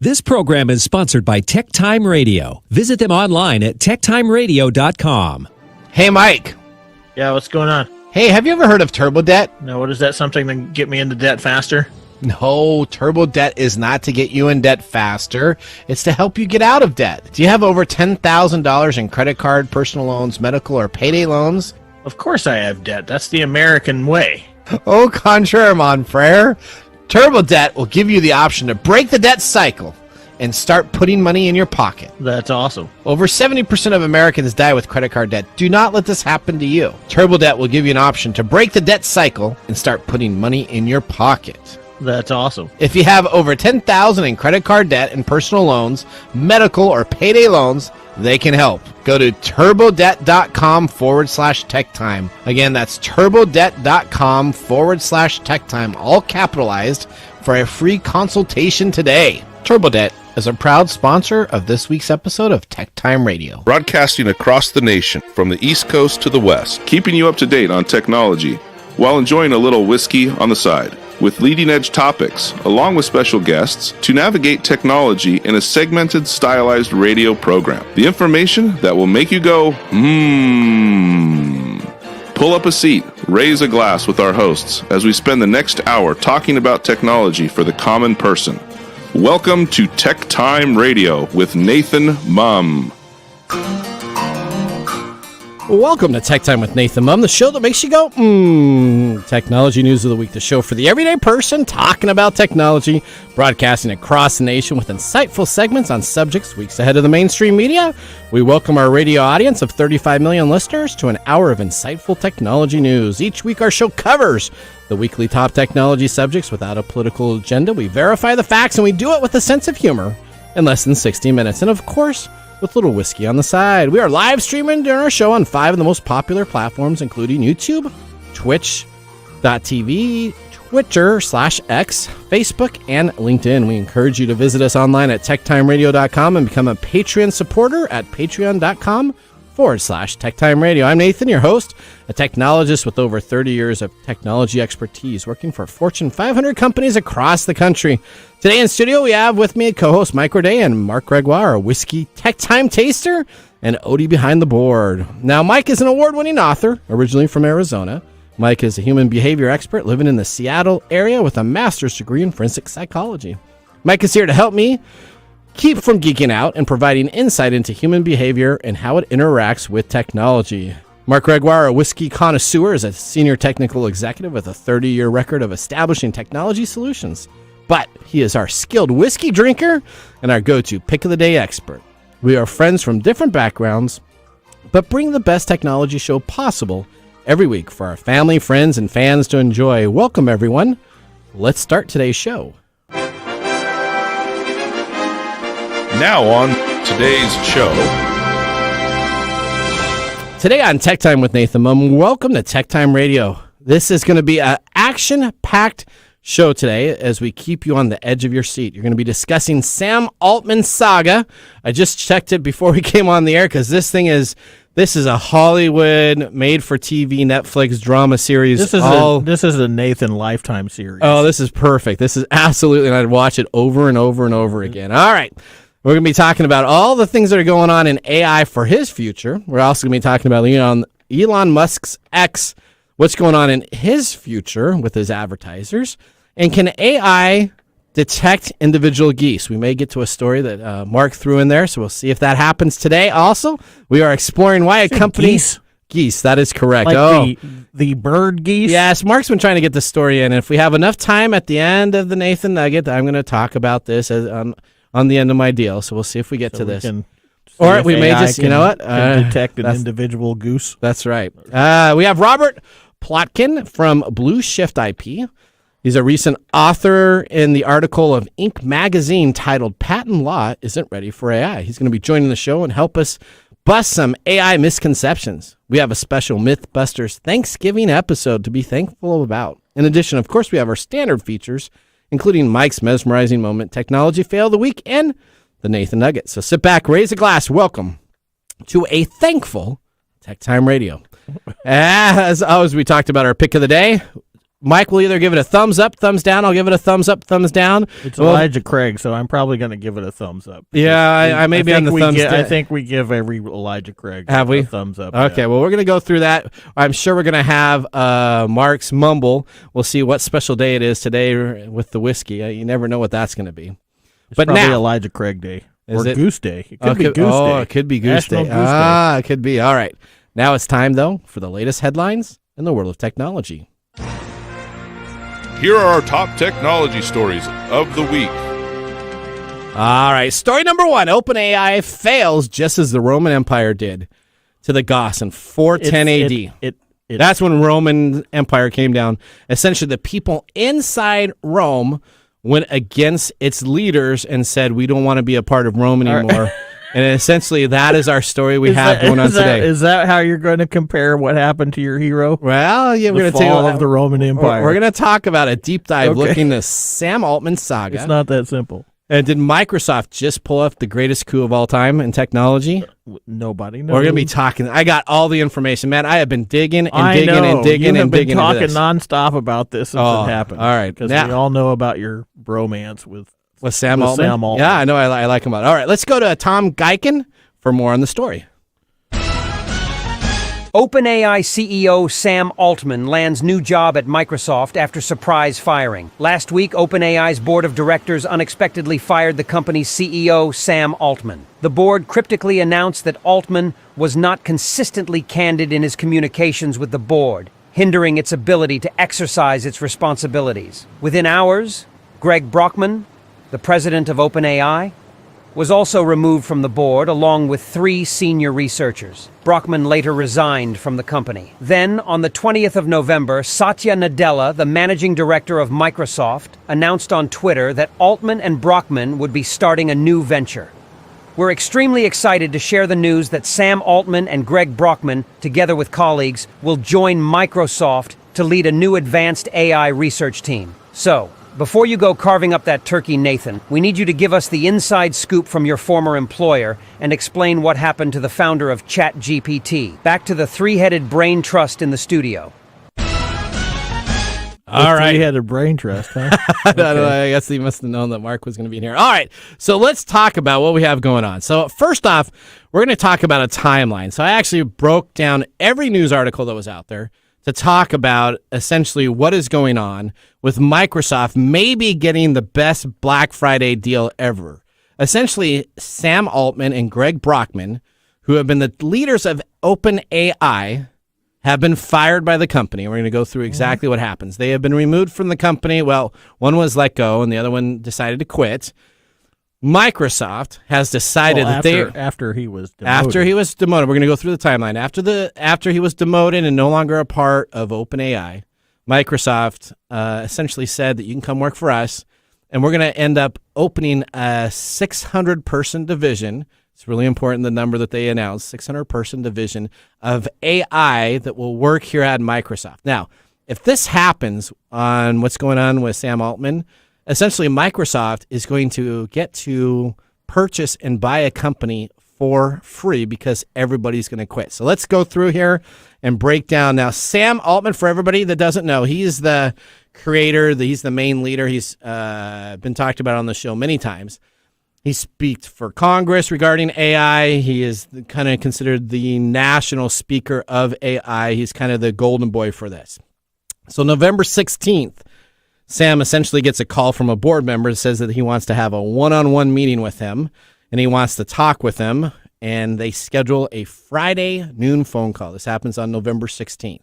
This program is sponsored by TechTime Radio. Visit them online at techtimeradio.com. Hey, Mike. Yeah, what's going on? Hey, have you ever heard of turbo debt? No, what is that? Something to get me into debt faster? No, turbo debt is not to get you in debt faster. It's to help you get out of debt. Do you have over $10,000 in credit card, personal loans, medical, or payday loans? Of course I have debt. That's the American way. Au contraire, mon frere. Turbo debt will give you the option to break the debt cycle and start putting money in your pocket. That's awesome. Over 70% of Americans die with credit card debt. Do not let this happen to you. Turbo debt will give you an option to break the debt cycle and start putting money in your pocket. That's awesome. If you have over $10,000 in credit card debt and personal loans, medical, or payday loans, they can help. Go to turbodebt.com/TechTime. Again, that's turbodebt.com/TechTime, all capitalized, for a free consultation today. TurboDebt is a proud sponsor of this week's episode of TechTime Radio. Broadcasting across the nation from the East Coast to the West, keeping you up to date on technology while enjoying a little whiskey on the side, with leading-edge topics, along with special guests, to navigate technology in a segmented, stylized radio program. The information that will make you go, Mmm. Pull up a seat, raise a glass with our hosts as we spend the next hour talking about technology for the common person. Welcome to TechTime Radio with Nathan Mumm. Welcome to Tech Time with Nathan Mumm, the show that makes you go, Technology News of the Week, the show for the everyday person talking about technology, broadcasting across the nation with insightful segments on subjects weeks ahead of the mainstream media. We welcome our radio audience of 35 million listeners to an hour of insightful technology news. Each week our show covers the weekly top technology subjects without a political agenda. We verify the facts, and we do it with a sense of humor in less than 60 minutes. And of course, with a little whiskey on the side. We are live streaming during our show on 5 of the most popular platforms, including YouTube, Twitch.tv, Twitter/X, Facebook, and LinkedIn. We encourage you to visit us online at techtimeradio.com and become a Patreon supporter at patreon.com/TechTimeRadio. I'm Nathan, your host, a technologist with over 30 years of technology expertise, working for Fortune 500 companies across the country. Today in studio, we have with me co-host Mike Roday and Mark Gregoire, a whiskey tech time taster and Odie behind the board. Now, Mike is an award-winning author, originally from Arizona. Mike is a human behavior expert living in the Seattle area with a master's degree in forensic psychology. Mike is here to help me keep from geeking out and providing insight into human behavior and how it interacts with technology. Mark Gregoire, a whiskey connoisseur, is a senior technical executive with a 30-year record of establishing technology solutions. But he is our skilled whiskey drinker and our go-to pick-of-the-day expert. We are friends from different backgrounds, but bring the best technology show possible every week for our family, friends, and fans to enjoy. Welcome, everyone. Let's start today's show. Now on today's show. Today on Tech Time with Nathan Mumm, welcome to Tech Time Radio. This is going to be an action-packed show today as we keep you on the edge of your seat. You're going to be discussing Sam Altman Saga. I just checked it before we came on the air because this is a Hollywood made-for-TV Netflix drama series. This is a Nathan Lifetime series. Oh, this is perfect. This is absolutely, and I'd watch it over and over and over again. All right. We're going to be talking about all the things that are going on in AI for his future. We're also going to be talking about Elon Musk's X, what's going on in his future with his advertisers. And can AI detect individual geese? We may get to a story that Mark threw in there, so we'll see if that happens today. Also, we are exploring why a company... Geese, that is correct. Like the bird geese? Yes, Mark's been trying to get the story in. And if we have enough time at the end of the Nathan Nugget, I'm going to talk about this on the end of my deal. So we'll see if we get to this. Or we may just, you know what? Detect an individual goose. That's right. We have Robert Plotkin from BLueShiftIP. He's a recent author in the article of Inc. magazine titled Patent Law Isn't Ready for AI. He's going to be joining the show and help us bust some AI misconceptions. We have a special Mythbusters Thanksgiving episode to be thankful about. In addition, of course, we have our standard features, including Mike's mesmerizing moment, technology fail of the week, and the Nathan Nugget. So sit back, raise a glass. Welcome to a thankful Tech Time Radio. As always, we talked about our pick of the day. Mike will either give it a thumbs up, thumbs down. I'll give it a thumbs up, thumbs down. It's Elijah Craig, so I'm probably going to give it a thumbs up. Yeah, I may be on the thumbs down. I think we give every Elijah Craig a thumbs up. Okay, yeah. well, we're going to go through that. I'm sure we're going to have Mark's Mumble. We'll see what special day it is today with the whiskey. You never know what that's going to be. It's probably Elijah Craig Day. Is or it? Goose Day. It could be Goose Day. Oh, it could be Goose Day. It could be. All right. Now it's time, though, for the latest headlines in the world of technology. Here are our top technology stories of the week. All right. Story number 1. OpenAI fails just as the Roman Empire did to the Goths in 410 AD. That's when Roman Empire came down. Essentially, the people inside Rome went against its leaders and said, we don't want to be a part of Rome anymore. And essentially, that is our story going on today. Is that how you're going to compare what happened to your hero? Well, yeah, we're going to fall of the Roman Empire. We're going to talk about a deep dive looking at Sam Altman Saga. It's not that simple. And did Microsoft just pull off the greatest coup of all time in technology? Nobody knows. We're going to be talking. I got all the information, man. I have been digging and I digging know. and digging you and been digging. Talking nonstop about this since it happened. All right, because we all know about your bromance with Sam Altman. Sam Altman. Yeah, I know. I like him a lot. All right, let's go to Tom Geiken for more on the story. OpenAI CEO Sam Altman lands new job at Microsoft after surprise firing. Last week, OpenAI's board of directors unexpectedly fired the company's CEO, Sam Altman. The board cryptically announced that Altman was not consistently candid in his communications with the board, hindering its ability to exercise its responsibilities. Within hours, Greg Brockman, the president of OpenAI, was also removed from the board along with 3 senior researchers. Brockman later resigned from the company. Then, on the 20th of November, Satya Nadella, the managing director of Microsoft, announced on Twitter that Altman and Brockman would be starting a new venture. We're extremely excited to share the news that Sam Altman and Greg Brockman, together with colleagues, will join Microsoft to lead a new advanced AI research team. So, before you go carving up that turkey, Nathan, we need you to give us the inside scoop from your former employer and explain what happened to the founder of ChatGPT. Back to the 3-headed brain trust in the studio. All right. 3-headed brain trust, huh? I guess he must have known that Mark was going to be in here. All right, so let's talk about what we have going on. So first off, we're going to talk about a timeline. So I actually broke down every news article that was out there to talk about essentially what is going on with Microsoft maybe getting the best Black Friday deal ever. Essentially, Sam Altman and Greg Brockman, who have been the leaders of OpenAI, have been fired by the company. We're going to go through exactly what happens. They have been removed from the company. Well, one was let go and the other one decided to quit. Microsoft has decided that after he was demoted. After he was demoted, we're going to go through the timeline. After he was demoted and no longer a part of OpenAI, Microsoft essentially said that you can come work for us, and we're going to end up opening a 600-person division. It's really important, the number that they announced, 600-person division of AI that will work here at Microsoft. Now, if this happens on what's going on with Sam Altman, essentially, Microsoft is going to get to purchase and buy a company for free because everybody's going to quit. So let's go through here and break down. Now, Sam Altman, for everybody that doesn't know, he's the creator, he's the main leader. He's been talked about on the show many times. He speaks for Congress regarding AI. He is kind of considered the national speaker of AI. He's kind of the golden boy for this. So November 16th, Sam essentially gets a call from a board member that says that he wants to have a one-on-one meeting with him, and he wants to talk with him, and they schedule a Friday noon phone call. This happens on November 16th.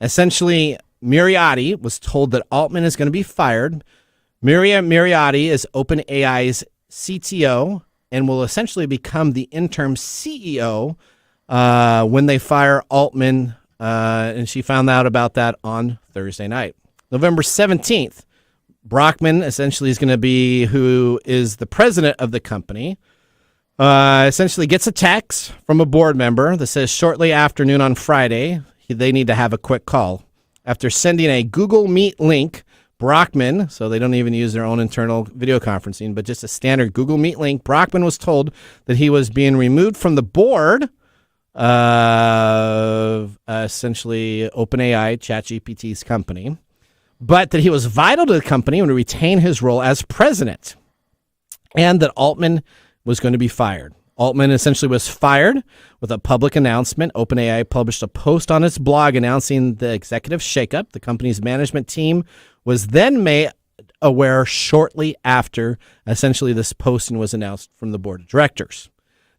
Essentially, Moriarty was told that Altman is going to be fired. Moriarty is OpenAI's CTO and will essentially become the interim CEO when they fire Altman, and she found out about that on Thursday night. November 17th, Brockman essentially is going to be who is the president of the company, essentially gets a text from a board member that says shortly after noon on Friday, they need to have a quick call. After sending a Google Meet link, Brockman, so they don't even use their own internal video conferencing, but just a standard Google Meet link, Brockman was told that he was being removed from the board of essentially OpenAI, ChatGPT's company. but that he was vital to the company and would retain his role as president, and that Altman was going to be fired. Altman essentially was fired with a public announcement. OpenAI published a post on its blog announcing the executive shakeup. The company's management team was then made aware shortly after essentially this posting was announced from the board of directors.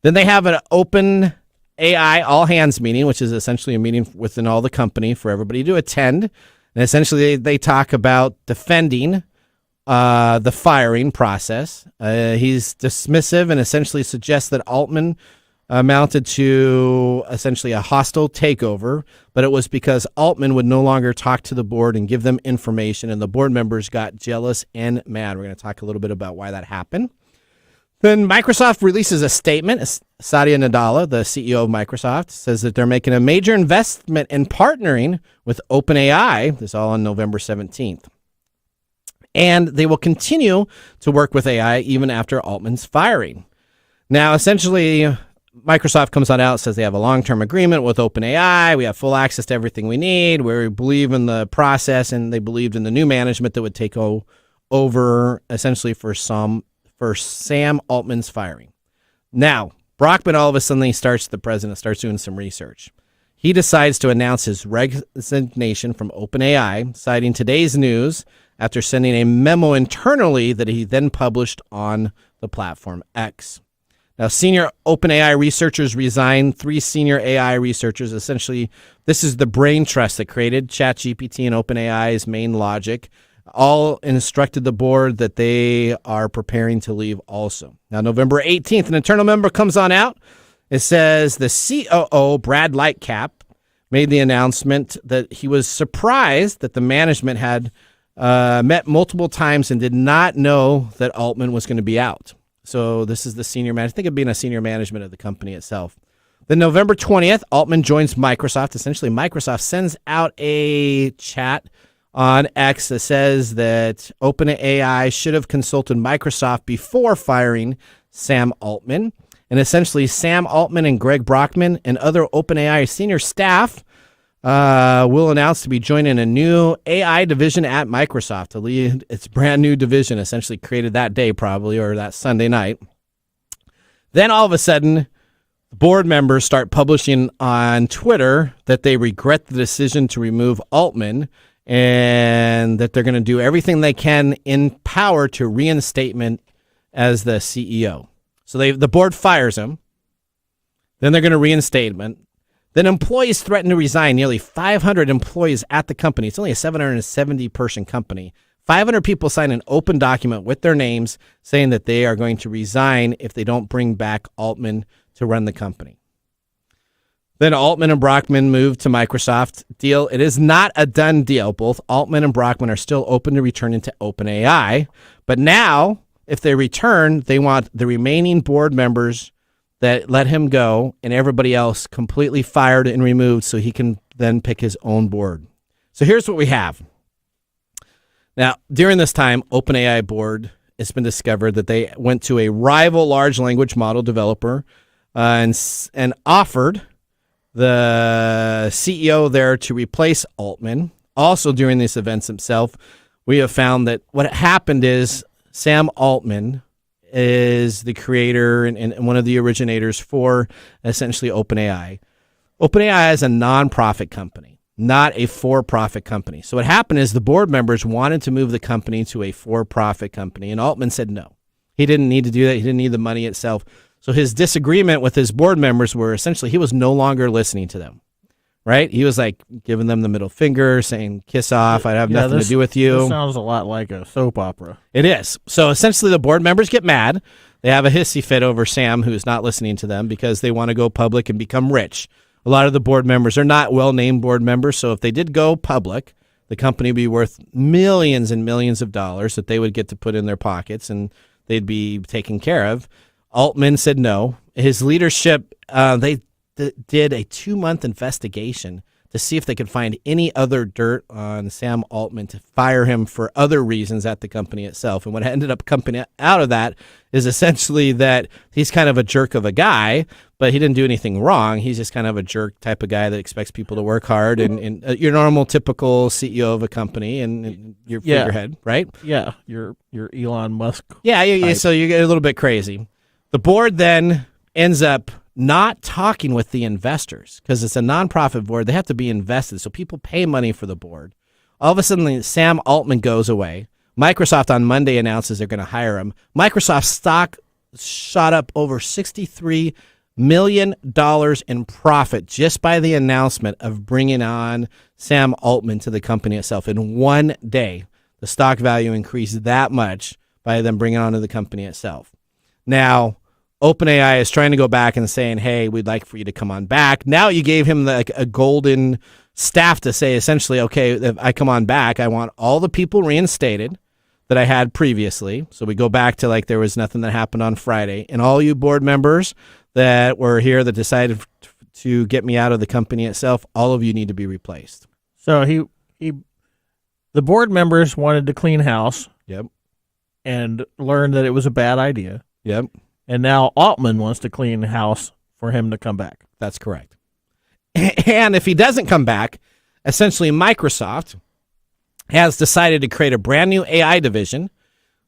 Then they have an OpenAI all-hands meeting, which is essentially a meeting within all the company for everybody to attend. And essentially they talk about defending the firing process. He's dismissive and essentially suggests that Altman amounted to essentially a hostile takeover, but it was because Altman would no longer talk to the board and give them information, and the board members got jealous and mad. We're going to talk a little bit about why that happened. Then Microsoft releases a statement. Satya Nadella, the CEO of Microsoft, says that they're making a major investment in partnering with OpenAI. This is all on November 17th. And they will continue to work with AI even after Altman's firing. Now, essentially, Microsoft comes on out and says they have a long-term agreement with OpenAI. We have full access to everything we need. We believe in the process, and they believed in the new management that would take over essentially for Sam Altman's firing. Now, Brockman all of a sudden the president starts doing some research. He decides to announce his resignation from OpenAI, citing today's news after sending a memo internally that he then published on the platform X. Now, senior OpenAI researchers resigned. 3 senior AI researchers. Essentially, this is the brain trust that created ChatGPT and OpenAI's main logic. All instructed the board that they are preparing to leave also. Now, November 18th, an internal member comes on out. It says the COO, Brad Lightcap, made the announcement that he was surprised that the management had met multiple times and did not know that Altman was going to be out. So this is the senior manager. Think of being a senior management of the company itself. Then November 20th, Altman joins Microsoft. Essentially, Microsoft sends out a chat on X that says that OpenAI should have consulted Microsoft before firing Sam Altman. And essentially, Sam Altman and Greg Brockman and other OpenAI senior staff will announce to be joining a new AI division at Microsoft to lead its brand new division, essentially created that day probably, or that Sunday night. Then all of a sudden, board members start publishing on Twitter that they regret the decision to remove Altman and that they're going to do everything they can in power to reinstatement as the CEO. So the board fires him. Then they're going to reinstatement. Then employees threaten to resign. Nearly 500 employees at the company. It's only a 770-person company. 500 people sign an open document with their names saying that they are going to resign if they don't bring back Altman to run the company. Then Altman and Brockman moved to Microsoft deal. It is not a done deal. Both Altman and Brockman are still open to returning to OpenAI. But now, if they return, they want the remaining board members that let him go and everybody else completely fired and removed so he can then pick his own board. So here's what we have. Now, during this time, OpenAI board, it's been discovered that they went to a rival large language model developer and offered the CEO there to replace Altman. Also, during these events himself, we have found that what happened is Sam Altman is the creator and one of the originators for essentially OpenAI. OpenAI is a non-profit company, not a for-profit company. So what happened is the board members wanted to move the company to a for-profit company, and Altman said no. He didn't need to do that. He didn't need the money itself. So his disagreement with his board members were essentially he was no longer listening to them, right? He was like giving them the middle finger, saying, kiss off, I have nothing to do with you. This sounds a lot like a soap opera. It is. So essentially the board members get mad. They have a hissy fit over Sam, who's not listening to them because they want to go public and become rich. A lot of the board members are not well-named board members, so if they did go public, the company would be worth millions and millions of dollars that they would get to put in their pockets and they'd be taken care of. Altman said no. His leadership, they did a 2-month investigation to see if they could find any other dirt on Sam Altman to fire him for other reasons at the company itself. And what ended up coming out of that is essentially that he's kind of a jerk of a guy, but he didn't do anything wrong. He's just kind of a jerk type of guy that expects people to work hard and your normal, typical CEO of a company and your figurehead, right? Yeah, your Elon Musk. Yeah, so you get a little bit crazy. The board then ends up not talking with the investors because it's a nonprofit board. They have to be invested, so people pay money for the board. All of a sudden, Sam Altman goes away. Microsoft on Monday announces they're going to hire him. Microsoft stock shot up over $63 million in profit just by the announcement of bringing on Sam Altman to the company itself. In one day, the stock value increased that much by them bringing on to the company itself. Now, OpenAI is trying to go back and saying, hey, we'd like for you to come on back. Now you gave him a golden staff to say, essentially, okay, if I come on back, I want all the people reinstated that I had previously. So we go back to like there was nothing that happened on Friday. And all you board members that were here that decided to get me out of the company itself, all of you need to be replaced. So the board members wanted to clean house. Yep. And learned that it was a bad idea. Yep. And now Altman wants to clean house for him to come back. That's correct. And if he doesn't come back, essentially Microsoft has decided to create a brand new AI division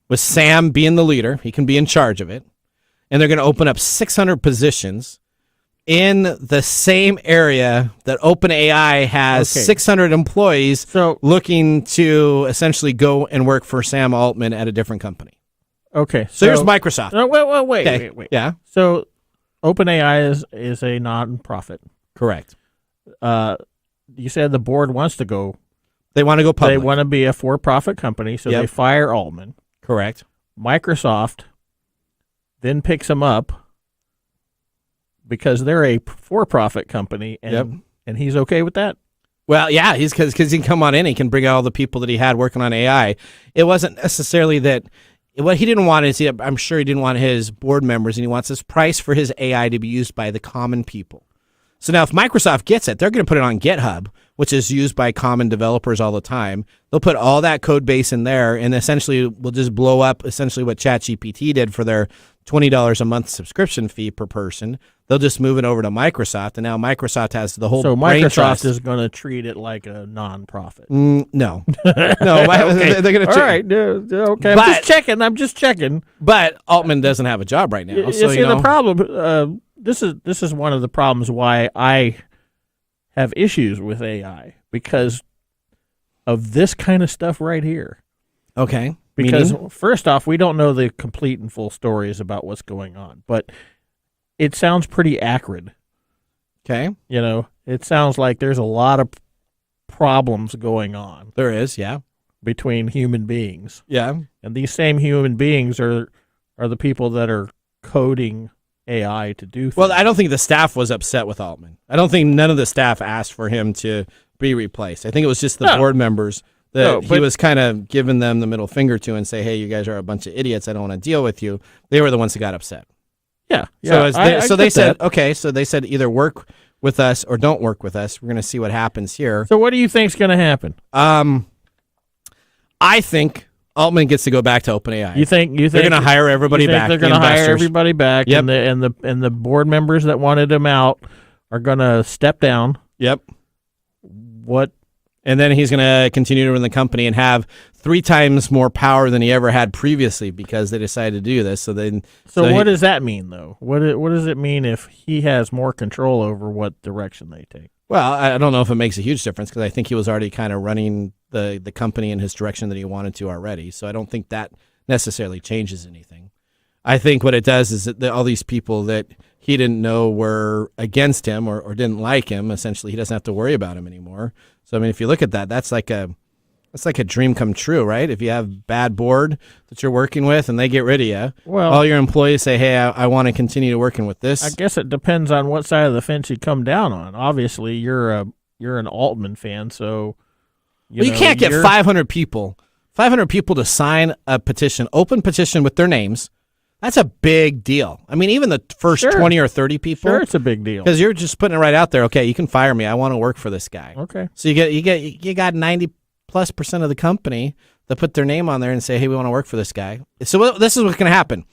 with Sam being the leader. He can be in charge of it. And they're going to open up 600 positions in the same area that OpenAI has 600 employees looking to essentially go and work for Sam Altman at a different company. Okay. So here's Microsoft. Wait. Yeah. So OpenAI is a non-profit. Correct. You said the board wants to go. They want to go public. They want to be a for-profit company, so they fire Altman. Correct. Microsoft then picks him up because they're a for-profit company, and he's okay with that? Well, yeah, he's because he can come on in. He can bring out all the people that he had working on AI. It wasn't necessarily that. What he didn't want is, I'm sure he didn't want his board members, and he wants his price for his AI to be used by the common people. So now if Microsoft gets it, they're going to put it on GitHub, which is used by common developers all the time. They'll put all that code base in there, and essentially will just blow up essentially what ChatGPT did for their $20 a month subscription fee per person. They'll just move it over to Microsoft, and now Microsoft has the whole brain Microsoft trust. is going to treat it like a non-profit. No. No, okay. They're going to all right, okay. I'm just checking. But Altman doesn't have a job right now. So, the problem, this is one of the problems why I have issues with AI, because of this kind of stuff right here. Okay. Because Meaning? First off, we don't know the complete and full stories about what's going on, but it sounds pretty acrid. Okay. It sounds like there's a lot of problems going on. There is, yeah. Between human beings. Yeah. And these same human beings are the people that are coding AI to do things. Well, I don't think the staff was upset with Altman. I don't think none of the staff asked for him to be replaced. I think it was just the board members that he was kind of giving them the middle finger to and say, hey, you guys are a bunch of idiots. I don't want to deal with you. They were the ones that got upset. Yeah. So they said, okay, so they said either work with us or don't work with us. We're going to see what happens here. So what do you think's going to happen? I think Altman gets to go back to OpenAI. You think they're going to hire everybody back? They're going to hire everybody back, yep. and the board members that wanted him out are going to step down. Yep. What? And then he's going to continue to run the company and have 3 times more power than he ever had previously because they decided to do this. So what does that mean, though? What does it mean if he has more control over what direction they take? Well, I don't know if it makes a huge difference because I think he was already kind of running the company in his direction that he wanted to already. So I don't think that necessarily changes anything. I think what it does is that all these people that he didn't know were against him or didn't like him, essentially he doesn't have to worry about him anymore. So, I mean, if you look at that, that's like a dream come true, right? If you have bad board that you're working with and they get rid of you, all your employees say, hey, I want to continue working with this. I guess it depends on what side of the fence you come down on. Obviously, you're an Altman fan, so you can't get 500 people to sign a petition, open petition with their names. That's a big deal. I mean, even the first 20 or 30 people. Sure, it's a big deal. Because you're just putting it right out there. Okay, you can fire me. I want to work for this guy. Okay. So you got 90+% of the company that put their name on there and say, hey, we want to work for this guy. So this is what's going to happen.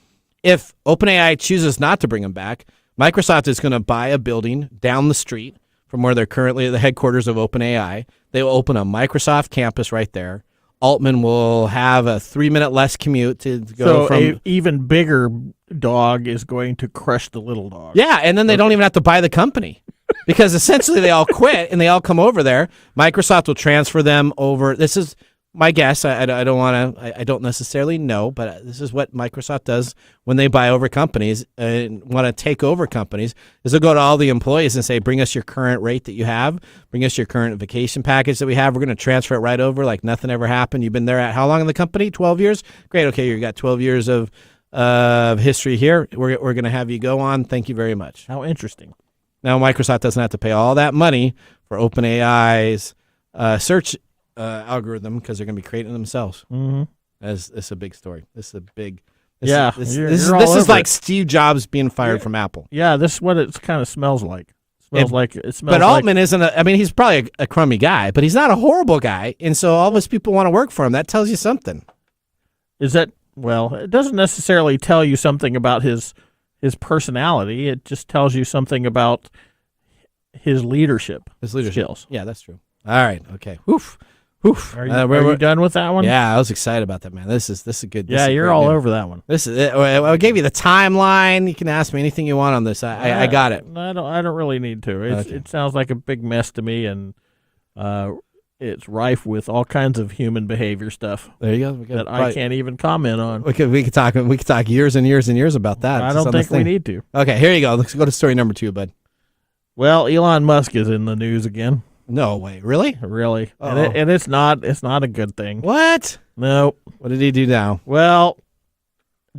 If OpenAI chooses not to bring him back, Microsoft is going to buy a building down the street from where they're currently the headquarters of OpenAI. They will open a Microsoft campus right there. Altman will have a 3-minute less commute to go from. So even bigger dog is going to crush the little dog. Yeah, and then they don't even have to buy the company because essentially they all quit and they all come over there. Microsoft will transfer them over. This is my guess. I don't want to. I don't necessarily know, but this is what Microsoft does when they buy over companies and want to take over companies. Is they'll go to all the employees and say, "Bring us your current rate that you have. Bring us your current vacation package that we have. We're going to transfer it right over like nothing ever happened. You've been there at how long in the company? 12 years. Great. Okay, you got 12 years of history here. We're going to have you go on. Thank you very much." How interesting. Now Microsoft doesn't have to pay all that money for OpenAI's search algorithm because they're going to be creating it themselves. Mm-hmm. It's a big story. This is a big. This is like Steve Jobs being fired from Apple. Yeah, this is what it kind of smells like. It smells but Altman isn't. He's probably a crummy guy, but he's not a horrible guy, and so all those people want to work for him. That tells you something. Is that well? It doesn't necessarily tell you something about his personality. It just tells you something about his leadership skills. Yeah, that's true. All right. Okay. Oof. Are you done with that one? Yeah, I was excited about that, man. This is good. Yeah, you're all over that one. This is it. I gave you the timeline. You can ask me anything you want on this. I got it. I don't really need to. It sounds like a big mess to me, and it's rife with all kinds of human behavior stuff. There you go. That I can't even comment on. We could talk years and years and years about that. I don't think we need to. Okay, here you go. Let's go to story number 2, bud. Well, Elon Musk is in the news again. No way. Really? Really. And it's not a good thing. What? No. What did he do now? Well,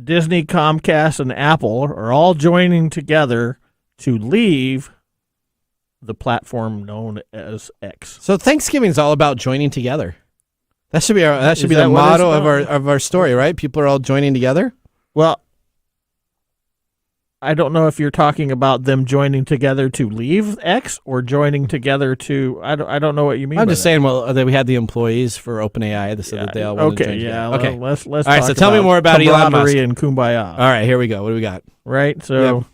Disney, Comcast, and Apple are all joining together to leave the platform known as X. So Thanksgiving is all about joining together. That should be the motto of our story, right? People are all joining together. Well, I don't know if you're talking about them joining together to leave X or joining together to. I don't know what you mean. I'm just saying. Well, that we had the employees for OpenAI that said that they all wanted to join together. Okay. Let's. All right. So tell me more about Elon Musk and kumbaya. All right. Here we go. What do we got? Right. So,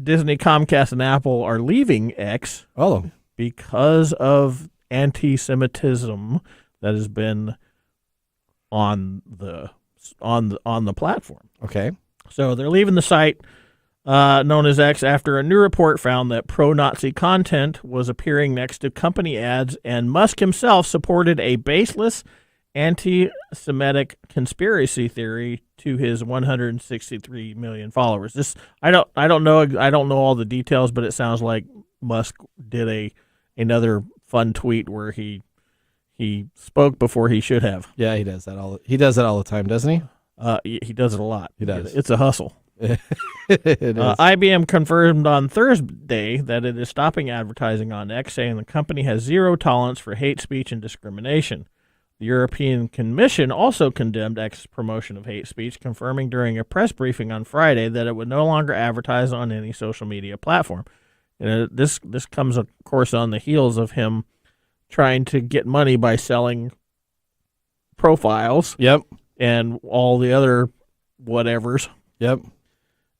Disney, Comcast, and Apple are leaving X. Oh. Because of anti-Semitism that has been on the platform. Okay. So they're leaving the site known as X after a new report found that pro-Nazi content was appearing next to company ads, and Musk himself supported a baseless anti-Semitic conspiracy theory to his 163 million followers. I don't know all the details, but it sounds like Musk did another fun tweet where he spoke before he should have. Yeah, he does that all the time, doesn't he? He does it a lot. He does. It's a hustle. It is. IBM confirmed on Thursday that it is stopping advertising on X, saying the company has zero tolerance for hate speech and discrimination. The European Commission also condemned X's promotion of hate speech, confirming during a press briefing on Friday that it would no longer advertise on any social media platform. And this comes, of course, on the heels of him trying to get money by selling profiles. Yep. And all the other whatevers. Yep.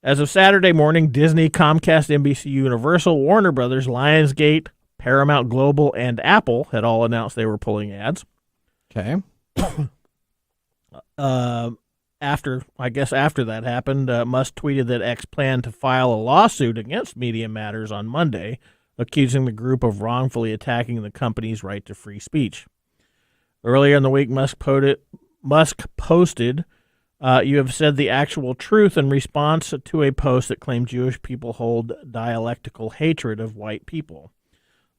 As of Saturday morning, Disney, Comcast, NBC Universal, Warner Brothers, Lionsgate, Paramount Global, and Apple had all announced they were pulling ads. Okay. After that happened, Musk tweeted that X planned to file a lawsuit against Media Matters on Monday, accusing the group of wrongfully attacking the company's right to free speech. Earlier in the week, Musk posted, "You have said the actual truth," in response to a post that claimed Jewish people hold dialectical hatred of white people.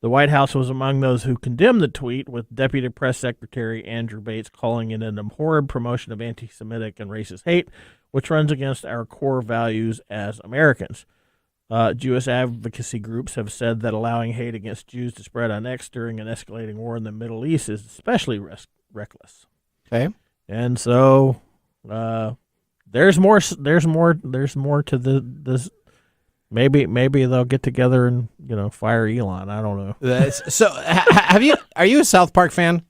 The White House was among those who condemned the tweet, with Deputy Press Secretary Andrew Bates calling it an abhorrent promotion of anti-Semitic and racist hate, which runs against our core values as Americans. Jewish advocacy groups have said that allowing hate against Jews to spread on X during an escalating war in the Middle East is especially reckless. Okay. And so there's more to this. Maybe they'll get together and fire Elon. I don't know. So are you a South Park fan?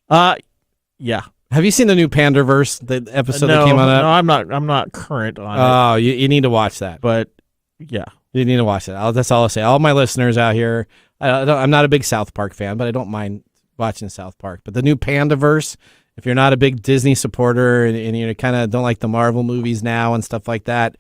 Yeah. Have you seen the new Panderverse, the episode that came on that? No, I'm not current on it. Oh, you need to watch that. But Yeah. You need to watch it. That's all I'll say. All my listeners out here, I'm not a big South Park fan, but I don't mind watching South Park. But the new Pandaverse, if you're not a big Disney supporter and you kind of don't like the Marvel movies now and stuff like that,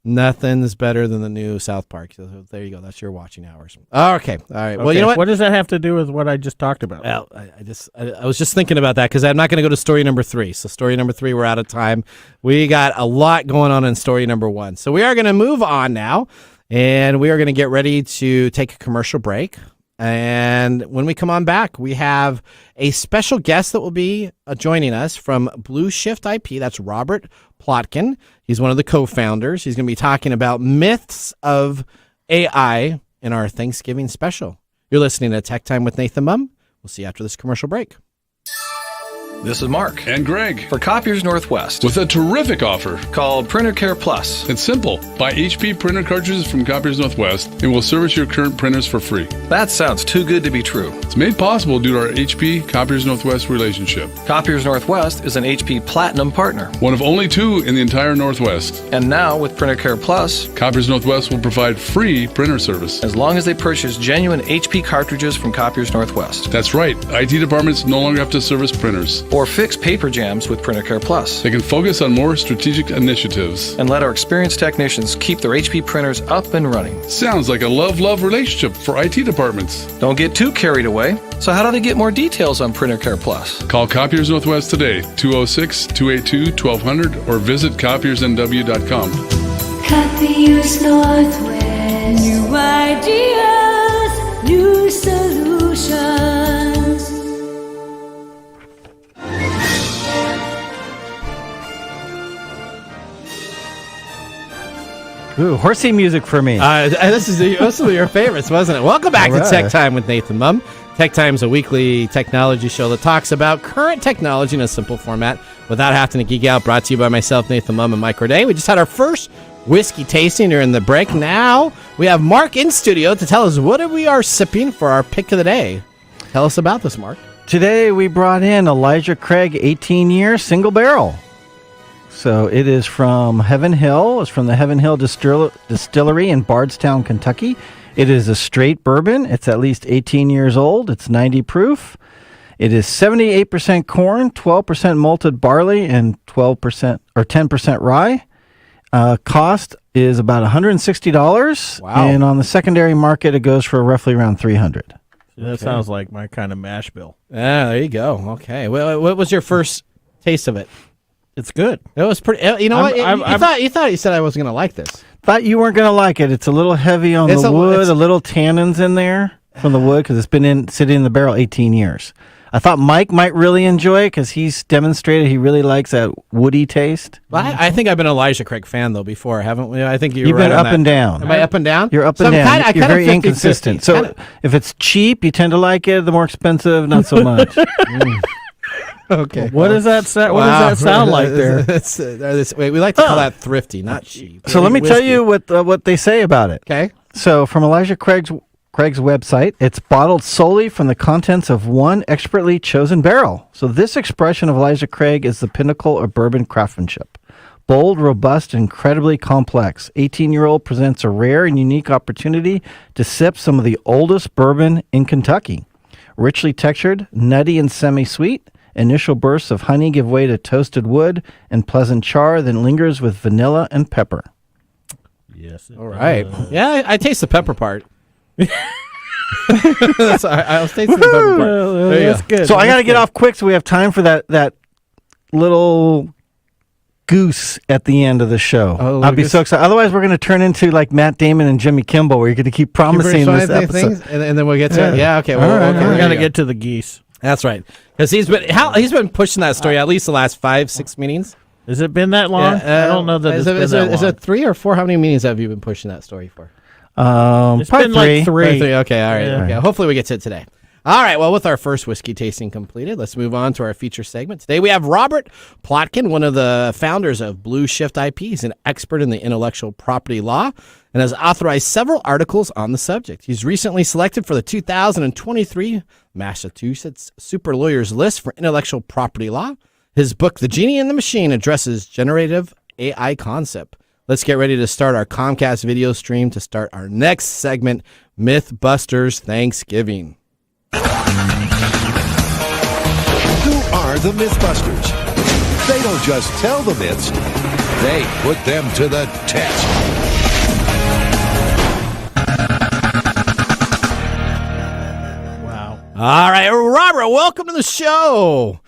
nothing's better than the new South Park. So there you go. That's your watching hours. Okay. All right. Well, you know what? What does that have to do with what I just talked about? Well, I was just thinking about that because I'm not going to go to story number 3. So story number 3, we're out of time. We got a lot going on in story number 1. So we are going to move on now, and we are going to get ready to take a commercial break. And when we come on back, we have a special guest that will be joining us from BLueShiftIP. That's Robert Plotkin. He's one of the co-founders. He's going to be talking about myths of AI in our Thanksgiving special. You're listening to Tech Time with Nathan Mumm. We'll see you after this commercial break. This is Mark. And Greg. For Copiers Northwest. With a terrific offer called Printer Care Plus. It's simple. Buy HP printer cartridges from Copiers Northwest and we'll service your current printers for free. That sounds too good to be true. It's made possible due to our HP Copiers Northwest relationship. Copiers Northwest is an HP Platinum partner. One of only 2 in the entire Northwest. And now with Printer Care Plus, Copiers Northwest will provide free printer service. As long as they purchase genuine HP cartridges from Copiers Northwest. That's right. IT departments no longer have to service printers. Or fix paper jams with Printer Care Plus. They can focus on more strategic initiatives. And let our experienced technicians keep their HP printers up and running. Sounds like a love-love relationship for IT departments. Don't get too carried away. So how do they get more details on Printer Care Plus? Call Copiers Northwest today, 206-282-1200, or visit copiersnw.com. Copiers Northwest. New ideas, new solutions. Ooh, horsey music for me. This is your favorites, wasn't it? Welcome back to Tech Time with Nathan Mumm. Tech Time is a weekly technology show that talks about current technology in a simple format without having to geek out. Brought to you by myself, Nathan Mumm, and Mike Roday. We just had our first whiskey tasting during the break. Now we have Mark in studio to tell us what we are sipping for our pick of the day. Tell us about this, Mark. Today we brought in Elijah Craig 18-year single barrel. So it is from Heaven Hill. It's from the Heaven Hill Distillery in Bardstown, Kentucky. It is a straight bourbon. It's at least 18 years old. It's 90 proof. It is 78% corn, 12% malted barley, and 12% or 10% rye. Cost is about $160. Wow. And on the secondary market, it goes for roughly around $300. That sounds like my kind of mash bill. Yeah, there you go. Okay. Well, what was your first taste of it? It's good. It was pretty. You know what? You thought you said I wasn't going to like this. Thought you weren't going to like it. It's a little heavy on the wood, a little tannins in there from the wood because it's been sitting in the barrel 18 years. I thought Mike might really enjoy it because he's demonstrated he really likes that woody taste. Well, I think I've been an Elijah Craig fan, though, before, haven't we? I think you've been up and down. Am I up and down? You're up and down. You're very inconsistent. So if it's cheap, you tend to like it. The more expensive, not so much. Okay. What does that sound? What does that sound like there? We like to call that thrifty, not cheap. So let me tell you what they say about it. Okay. So from Elijah Craig's website, it's bottled solely from the contents of one expertly chosen barrel. So this expression of Elijah Craig is the pinnacle of bourbon craftsmanship. Bold, robust, incredibly complex. 18-year-old presents a rare and unique opportunity to sip some of the oldest bourbon in Kentucky. Richly textured, nutty and semi-sweet. Initial bursts of honey give way to toasted wood and pleasant char, then lingers with vanilla and pepper. Yes. All right. Yeah, I taste the pepper part. I was tasting the pepper part. That's good. So I got to get off quick so we have time for that little goose at the end of the show. I'll be so excited. Otherwise, we're going to turn into like Matt Damon and Jimmy Kimmel, where you're going to keep promising this episode. Things, and then we'll get to it. Yeah, okay. Well, we got to get to the geese. That's right. Because he's been pushing that story at least the last 5-6 meetings. Has it been that long? I don't know that it's been that long. Is it 3 or 4? How many meetings have you been pushing that story for? It's been like 3. Probably 3. Okay, all right. Yeah. Okay. Hopefully we get to it today. All right, well, with our first whiskey tasting completed, let's move on to our feature segment. Today we have Robert Plotkin, one of the founders of BLueShiftIP. He's an expert in the intellectual property law and has authorized several articles on the subject. He's recently selected for the 2023 Massachusetts Super Lawyers List for Intellectual Property Law. His book, The Genie and the Machine, addresses generative AI concept. Let's get ready to start our Comcast video stream to start our next segment, Mythbusters Thanksgiving. Who are the Mythbusters? They don't just tell the myths, they put them to the test. Wow. All right, Robert, welcome to the show.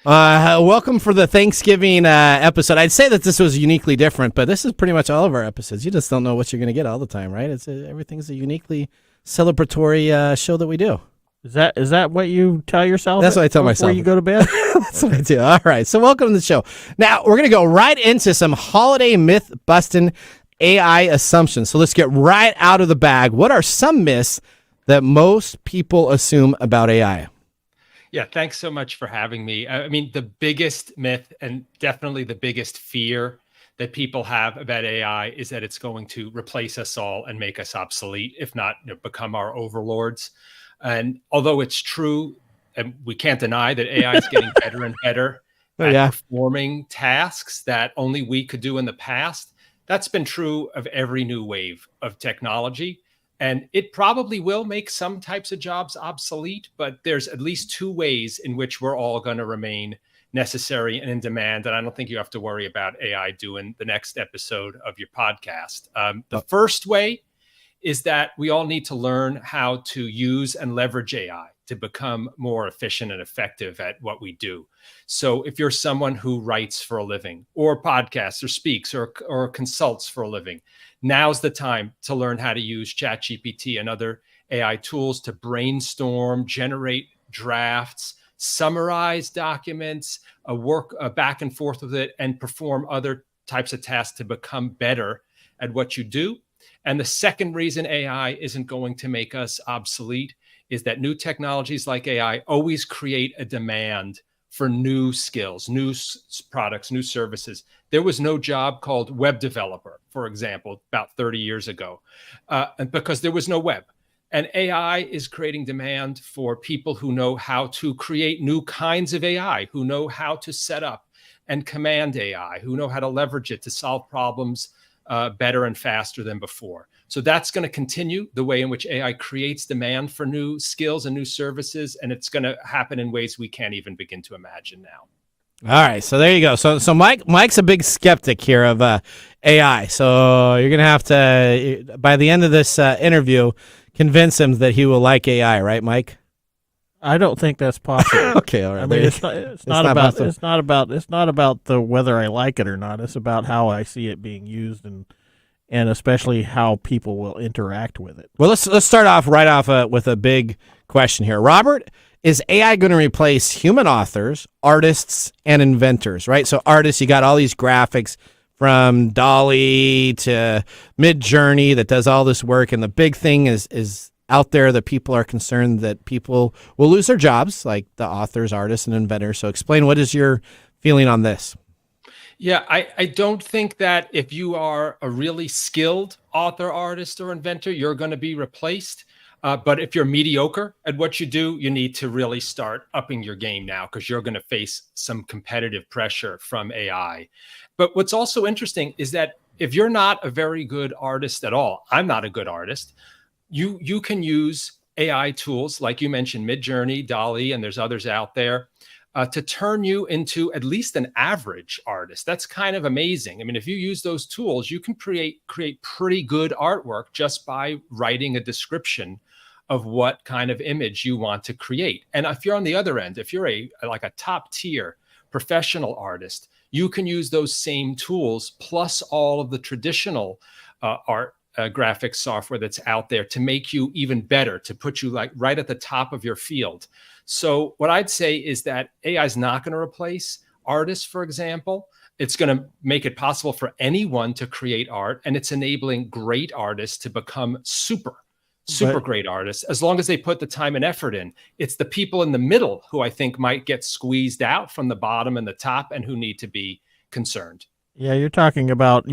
Welcome for the Thanksgiving episode. I'd say that this was uniquely different, but this is pretty much all of our episodes. You just don't know what you're going to get all the time, right? Everything's a uniquely celebratory show that we do. Is that what you tell yourself? That's what I tell myself before you go to bed. That's what I do. All right, so welcome to the show. Now we're going to go right into some holiday myth busting AI assumptions. So let's get right out of the bag. What are some myths that most people assume about AI? Yeah, thanks so much for having me. I mean, the biggest myth and definitely the biggest fear that people have about AI is that it's going to replace us all and make us obsolete, if not become our overlords. And although it's true, and we can't deny that AI is getting better and better at performing tasks that only we could do in the past, that's been true of every new wave of technology. And it probably will make some types of jobs obsolete, but there's at least two ways in which we're all going to remain necessary and in demand. And I don't think you have to worry about AI doing the next episode of your podcast. The first way is that we all need to learn how to use and leverage AI to become more efficient and effective at what we do. So if you're someone who writes for a living or podcasts or speaks or consults for a living, now's the time to learn how to use ChatGPT and other AI tools to brainstorm, generate drafts, summarize documents, work back and forth with it, and perform other types of tasks to become better at what you do. And the second reason AI isn't going to make us obsolete is that new technologies like AI always create a demand for new skills, new products, new services. There was no job called web developer, for example, about 30 years ago, and because there was no web. And AI is creating demand for people who know how to create new kinds of AI, who know how to set up and command AI, who know how to leverage it to solve problems better and faster than before. So that's going to continue the way in which AI creates demand for new skills and new services, and it's going to happen in ways we can't even begin to imagine now. All right, so there you go. So Mike's a big skeptic here of AI. So you're going to have to, by the end of this interview, convince him that he will like AI, right, Mike? I don't think that's possible. Okay, all right. I mean, it's not about the whether I like it or not. It's about how I see it being used and especially how people will interact with it. Well, let's start off with a big question here. Robert, is AI going to replace human authors, artists, and inventors, right? So artists, you got all these graphics from DALL-E to Midjourney that does all this work, and the big thing is out there that people are concerned that people will lose their jobs, like the authors, artists, and inventors. So explain, what is your feeling on this? Yeah, I don't think that if you are a really skilled author, artist, or inventor, you're going to be replaced. But if you're mediocre at what you do, you need to really start upping your game now, because you're going to face some competitive pressure from AI. But what's also interesting is that if you're not a very good artist at all, I'm not a good artist, you can use AI tools like you mentioned, Midjourney, DALL-E, and there's others out there to turn you into at least an average artist. That's kind of amazing. I mean, if you use those tools, you can create pretty good artwork just by writing a description of what kind of image you want to create. And if you're on the other end, if you're like a top tier professional artist, you can use those same tools plus all of the traditional art graphics software that's out there to make you even better, to put you like right at the top of your field. So what I'd say is that AI is not going to replace artists, for example. It's going to make it possible for anyone to create art, and it's enabling great artists to become super great artists, as long as they put the time and effort in. It's the people in the middle who I think might get squeezed out from the bottom and the top, and who need to be concerned. Yeah, you're talking about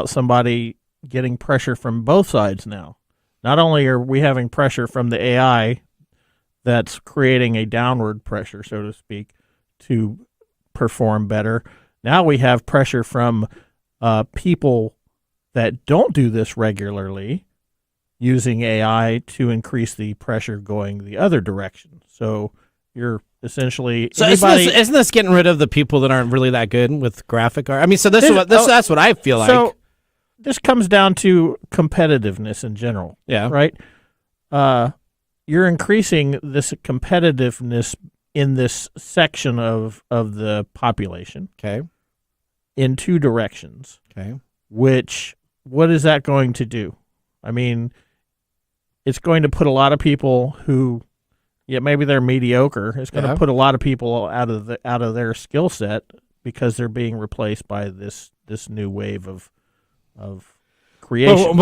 somebody getting pressure from both sides now. Not only are we having pressure from the AI that's creating a downward pressure, so to speak, to perform better. Now we have pressure from people that don't do this regularly using AI to increase the pressure going the other direction. So you're essentially So isn't this getting rid of the people that aren't really that good with graphic art? I mean, so that's what I feel like. So this comes down to competitiveness in general. Yeah. Right? You're increasing this competitiveness in this section of the population. Okay. In two directions. Okay. What is that going to do? I mean, it's going to put a lot of people who, maybe they're mediocre. It's going to put a lot of people out of their skill set because they're being replaced by this new wave of creation.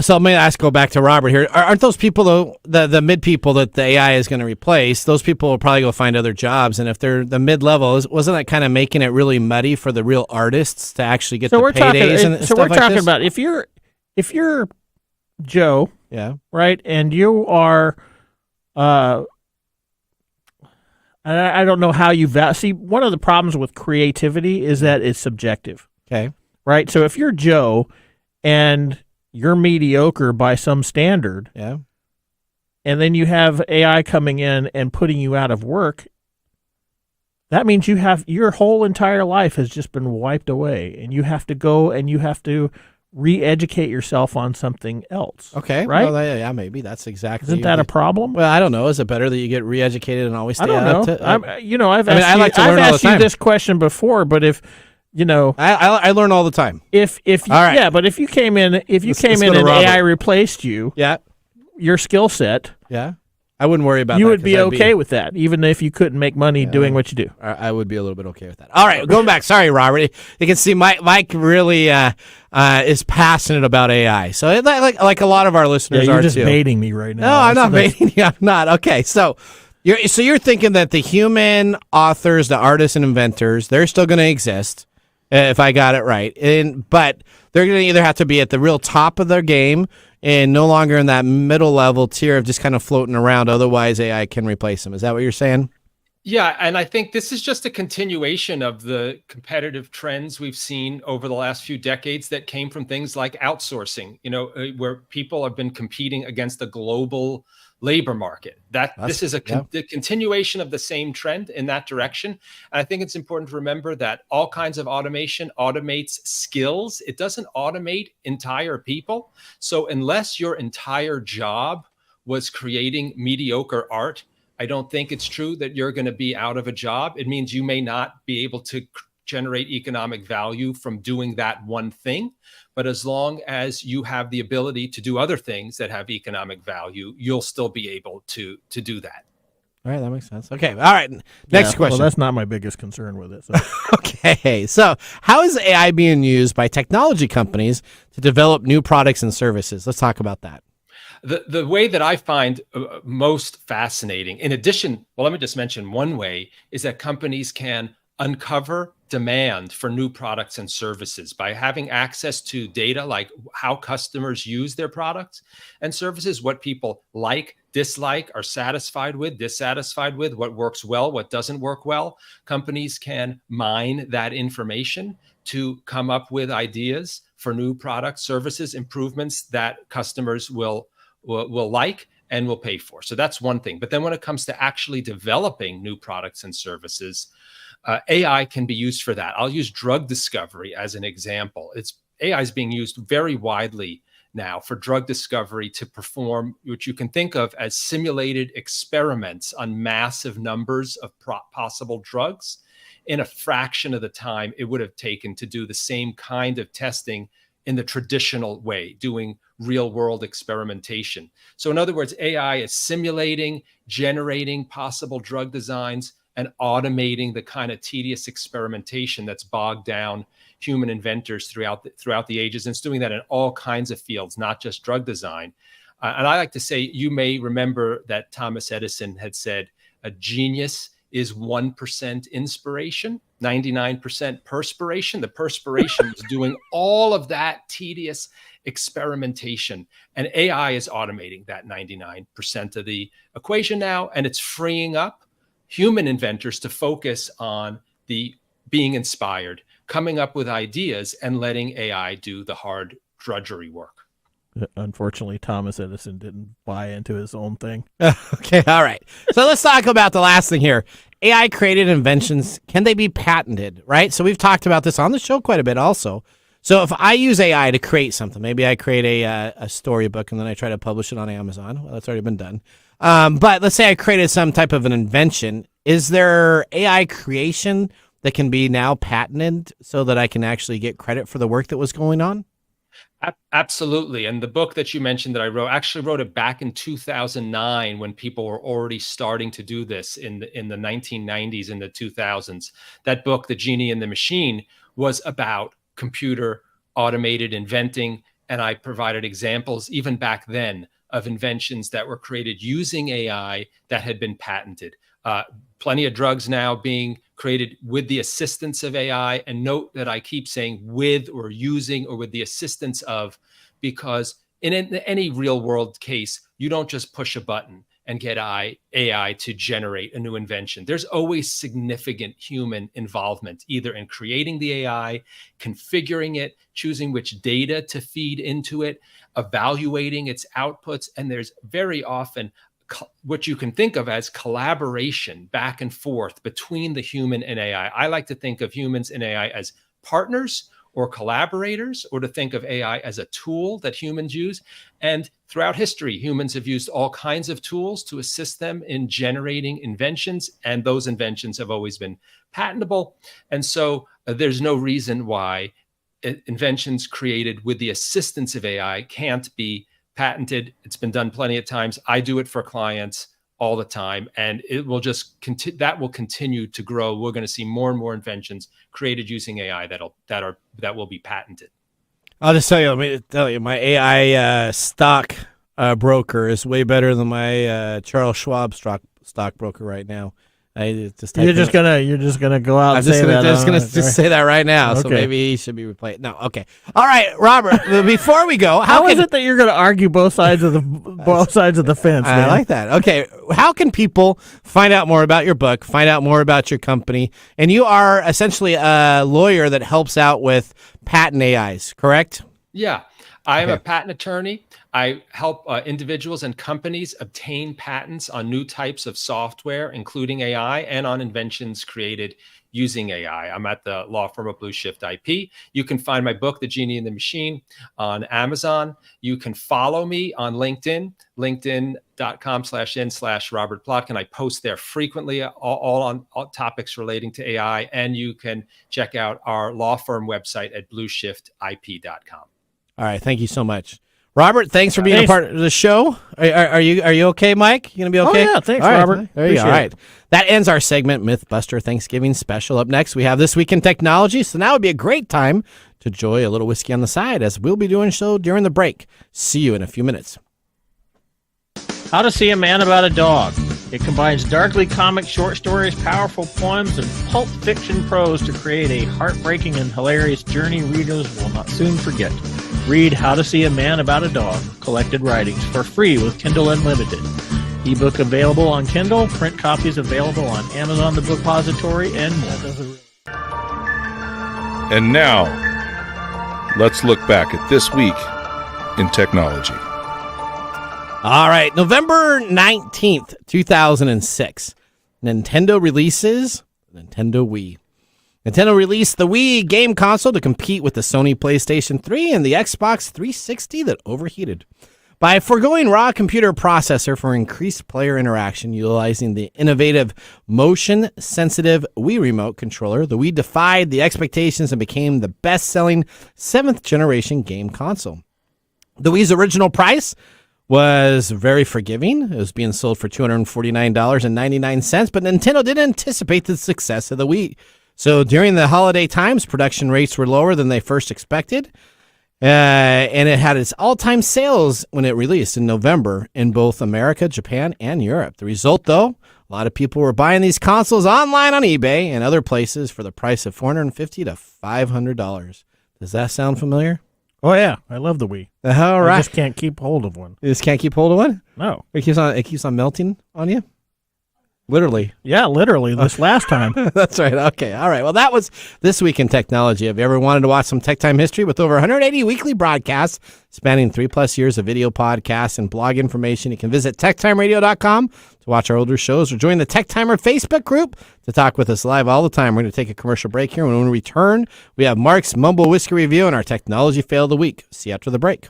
So let me go back to Robert here. Aren't those people, though, the mid people that the AI is going to replace, those people will probably go find other jobs. And if they're the mid-level, wasn't that kind of making it really muddy for the real artists to actually get the paydays and stuff like this? So we're talking about if you're Joe, right, and you are, I don't know how you see. One of the problems with creativity is that it's subjective. Okay, right. So if you're Joe and you're mediocre by some standard, and then you have AI coming in and putting you out of work, that means you have your whole entire life has just been wiped away, and you have to go and you have to re-educate yourself on something else. Okay, right? Well, maybe that's exactly. Isn't that a problem? Well, I don't know. Is it better that you get re-educated and always stay? I don't know. I've asked you this question before, but if I learn all the time. But if you came in and AI replaced you, your skill set, I wouldn't worry about that. You would be okay with that, even if you couldn't make money doing what you do. I would be a little bit okay with that. All right, going back. Sorry, Robert. You can see Mike really is passionate about AI. So like a lot of our listeners you're are just too. baiting me right now. No, I'm not baiting you. I'm not. Okay, so you're thinking that the human authors, the artists and inventors, they're still going to exist, if I got it right. But they're going to either have to be at the real top of their game and no longer in that middle level tier of just kind of floating around. Otherwise, AI can replace them. Is that what you're saying? Yeah, and I think this is just a continuation of the competitive trends we've seen over the last few decades that came from things like outsourcing, where people have been competing against the global labor market. This is the continuation of the same trend in that direction. And I think it's important to remember that all kinds of automation automates skills. It doesn't automate entire people. So unless your entire job was creating mediocre art, I don't think it's true that you're going to be out of a job. It means you may not be able to generate economic value from doing that one thing. But as long as you have the ability to do other things that have economic value, you'll still be able to do that. All right, that makes sense. Okay, all right. Next question. Well, that's not my biggest concern with it. So. Okay, so how is AI being used by technology companies to develop new products and services? Let's talk about that. The way that I find most fascinating, in addition, well, let me just mention one way, is that companies can uncover demand for new products and services by having access to data like how customers use their products and services, what people like, dislike, are satisfied with, dissatisfied with, what works well, what doesn't work well. Companies can mine that information to come up with ideas for new products, services, improvements that customers will like and will pay for. So that's one thing. But then when it comes to actually developing new products and services, AI can be used for that. I'll use drug discovery as an example. AI is being used very widely now for drug discovery to perform what you can think of as simulated experiments on massive numbers of possible drugs in a fraction of the time it would have taken to do the same kind of testing in the traditional way, doing real world experimentation. So in other words, AI is simulating, generating possible drug designs, and automating the kind of tedious experimentation that's bogged down human inventors throughout the ages. And it's doing that in all kinds of fields, not just drug design. And I like to say, you may remember that Thomas Edison had said, a genius is 1% inspiration, 99% perspiration. The perspiration is doing all of that tedious experimentation. And AI is automating that 99% of the equation now, and it's freeing up human inventors to focus on the being inspired, coming up with ideas, and letting AI do the hard drudgery work. Unfortunately, Thomas Edison didn't buy into his own thing. Okay, all right. So let's talk about the last thing here. AI created inventions, can they be patented, right? So we've talked about this on the show quite a bit also. So if I use AI to create something, maybe I create a storybook and then I try to publish it on Amazon. Well, that's already been done. But let's say I created some type of an invention. Is there AI creation that can be now patented so that I can actually get credit for the work that was going on? Absolutely. And the book that you mentioned that I actually wrote it back in 2009 when people were already starting to do this in the 1990s and the 2000s. That book, The Genie and the Machine, was about computer automated inventing. And I provided examples even back then of inventions that were created using AI that had been patented. Plenty of drugs now being created with the assistance of AI. And note that I keep saying with or using or with the assistance of, because in any real world case, you don't just push a button and get AI to generate a new invention. There's always significant human involvement, either in creating the AI, configuring it, choosing which data to feed into it, evaluating its outputs. And there's very often what you can think of as collaboration back and forth between the human and AI. I like to think of humans and AI as partners or collaborators, or to think of AI as a tool that humans use. And throughout history, humans have used all kinds of tools to assist them in generating inventions, and those inventions have always been patentable. And so there's no reason why inventions created with the assistance of AI can't be patented. It's been done plenty of times. I do it for clients all the time, and it will just that will continue to grow. We're going to see more and more inventions created using AI that will be patented. I'll just let me tell you, my AI stock broker is way better than my Charles Schwab stock broker right now. You're just gonna go out and say that. I'm just say that right now. Okay. So maybe he should be replaced. No, okay. All right, Robert. Before we go, how is it that you're going to argue both sides of the fence? I like that. Okay, how can people find out more about your book? Find out more about your company, and you are essentially a lawyer that helps out with patent AIs, correct? Yeah, I am a patent attorney. I help individuals and companies obtain patents on new types of software, including AI, and on inventions created using AI. I'm at the law firm of BLueShiftIP. You can find my book, The Genie and the Machine, on Amazon. You can follow me on LinkedIn, linkedin.com/in/Robert Plotkin. I post there frequently, all on all topics relating to AI. And you can check out our law firm website at BLueShiftIP.com. All right. Thank you so much. Robert, thanks for being a part of the show. Are you okay, Mike? You going to be okay? Oh, yeah. Thanks, Robert. There you go. All right. That ends our segment, Mythbuster Thanksgiving Special. Up next, we have This Week in Technology. So now would be a great time to enjoy a little whiskey on the side, as we'll be doing so during the break. See you in a few minutes. How to See a Man About a Dog. It combines darkly comic short stories, powerful poems, and pulp fiction prose to create a heartbreaking and hilarious journey readers will not soon forget. Read How to See a Man About a Dog, Collected Writings, for free with Kindle Unlimited. Ebook available on Kindle, print copies available on Amazon, the Bookpository, and more. And now, let's look back at this week in technology. All right, November 19th, 2006, Nintendo releases Nintendo Wii. Nintendo released the Wii game console to compete with the Sony PlayStation 3 and the Xbox 360 that overheated. By foregoing raw computer processor for increased player interaction utilizing the innovative motion-sensitive Wii Remote controller, the Wii defied the expectations and became the best-selling 7th-generation game console. The Wii's original price was very forgiving. It was being sold for $249.99, but Nintendo didn't anticipate the success of the Wii. So during the holiday times, production rates were lower than they first expected, and it had its all-time sales when it released in November in both America, Japan, and Europe. The result, though, a lot of people were buying these consoles online on eBay and other places for the price of $450 to $500. Does that sound familiar? Oh, yeah. I love the Wii. All right. I just can't keep hold of one. You just can't keep hold of one? No. It keeps on melting on you? Literally. Yeah, literally this last time. That's right. Okay. All right. Well, that was This Week in Technology. If you ever wanted to watch some Tech Time history with over 180 weekly broadcasts spanning 3+ years of video podcasts and blog information, you can visit TechTimeRadio.com to watch our older shows or join the Tech Timer Facebook group to talk with us live all the time. We're going to take a commercial break here. And when we return, we have Mark's Mumble Whiskey Review and our Technology Fail of the Week. See you after the break.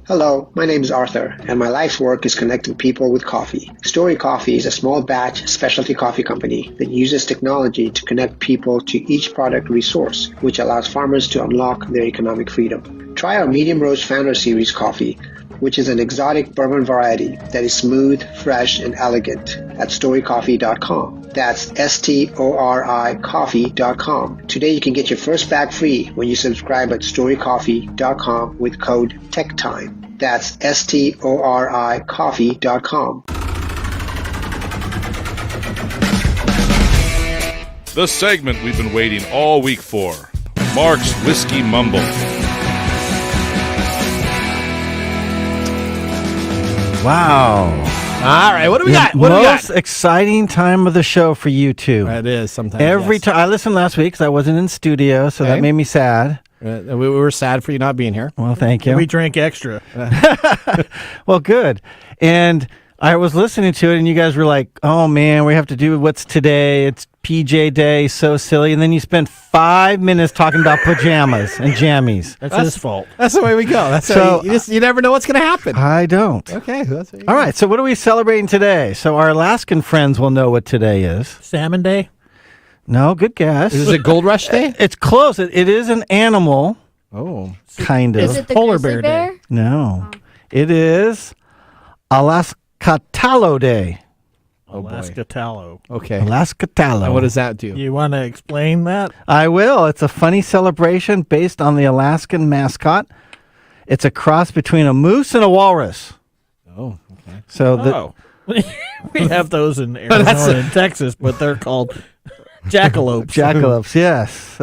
Hello, my name is Arthur, and my life's work is connecting people with coffee. Story Coffee is a small batch specialty coffee company that uses technology to connect people to each product resource, which allows farmers to unlock their economic freedom. Try our Medium Roast Founder Series coffee, which is an exotic bourbon variety that is smooth, fresh, and elegant at storycoffee.com. That's STORI coffee.com. Today you can get your first bag free when you subscribe at storycoffee.com with code TechTime. That's STORI coffee.com. The segment we've been waiting all week for. Mark's Whiskey Mumble. Wow. All right, what do we got? Most exciting time of the show for you two. It is sometimes. Every time. I listened last week because I wasn't in studio, so that made me sad. We were sad for you not being here. Well, thank you. We drank extra. Well, good. And I was listening to it, and you guys were like, oh, man, we have to do what's today. It's PJ Day, so silly. And then you spent 5 minutes talking about pajamas and jammies. That's his fault. That's the way we go. That's so you never know what's going to happen. I don't. Okay. All right, so what are we celebrating today? So our Alaskan friends will know what today is. Salmon Day? No, good guess. Is it Gold Rush Day? It's close. It is an animal. Oh. Kind of. Is it the Polar grizzly bear bear? day? No. It is Alaskatalo Day. Alaska Tallow. Okay. Alaskatalo. And what does that do? You want to explain that? I will. It's a funny celebration based on the Alaskan mascot. It's a cross between a moose and a walrus. Oh, okay. So we have those in Arizona and Texas, but they're called jackalopes. Jackalopes, yes.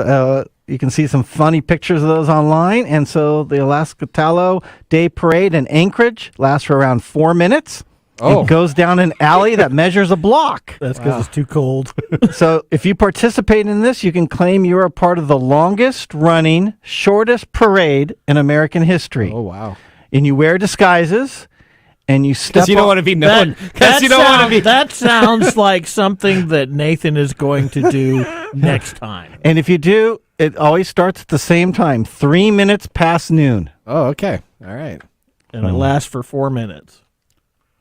You can see some funny pictures of those online. And so the Alaskatalo Day Parade in Anchorage lasts for around 4 minutes. Oh. It goes down an alley that measures a block. That's because it's too cold. So if you participate in this, you can claim you're a part of the longest running, shortest parade in American history. Oh, wow. And you wear disguises, and you step. Because you don't want to be known. Because you don't want to be. That sounds like something that Nathan is going to do next time. And if you do, it always starts at the same time, 3 minutes past noon. Oh, okay. All right. And it lasts for 4 minutes.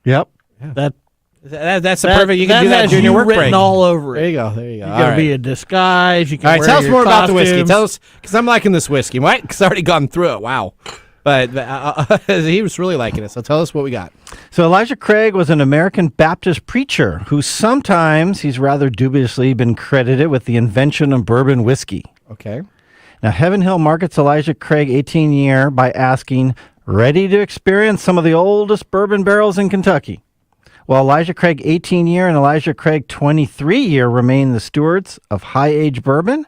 Yep. That's the perfect. You can do that during your work break. All over it. There you go. You got to be a disguise. You can all right, wear tell us your more costumes. about the whiskey. Tell us, because I'm liking this whiskey. Right? Because I already gone through it. Wow. But he was really liking it. So tell us what we got. So Elijah Craig was an American Baptist preacher who sometimes he's rather dubiously been credited with the invention of bourbon whiskey. Okay. Now, Heaven Hill markets Elijah Craig 18-year by asking, ready to experience some of the oldest bourbon barrels in Kentucky. Well, Elijah Craig 18-year and Elijah Craig 23-year remain the stewards of high-age bourbon.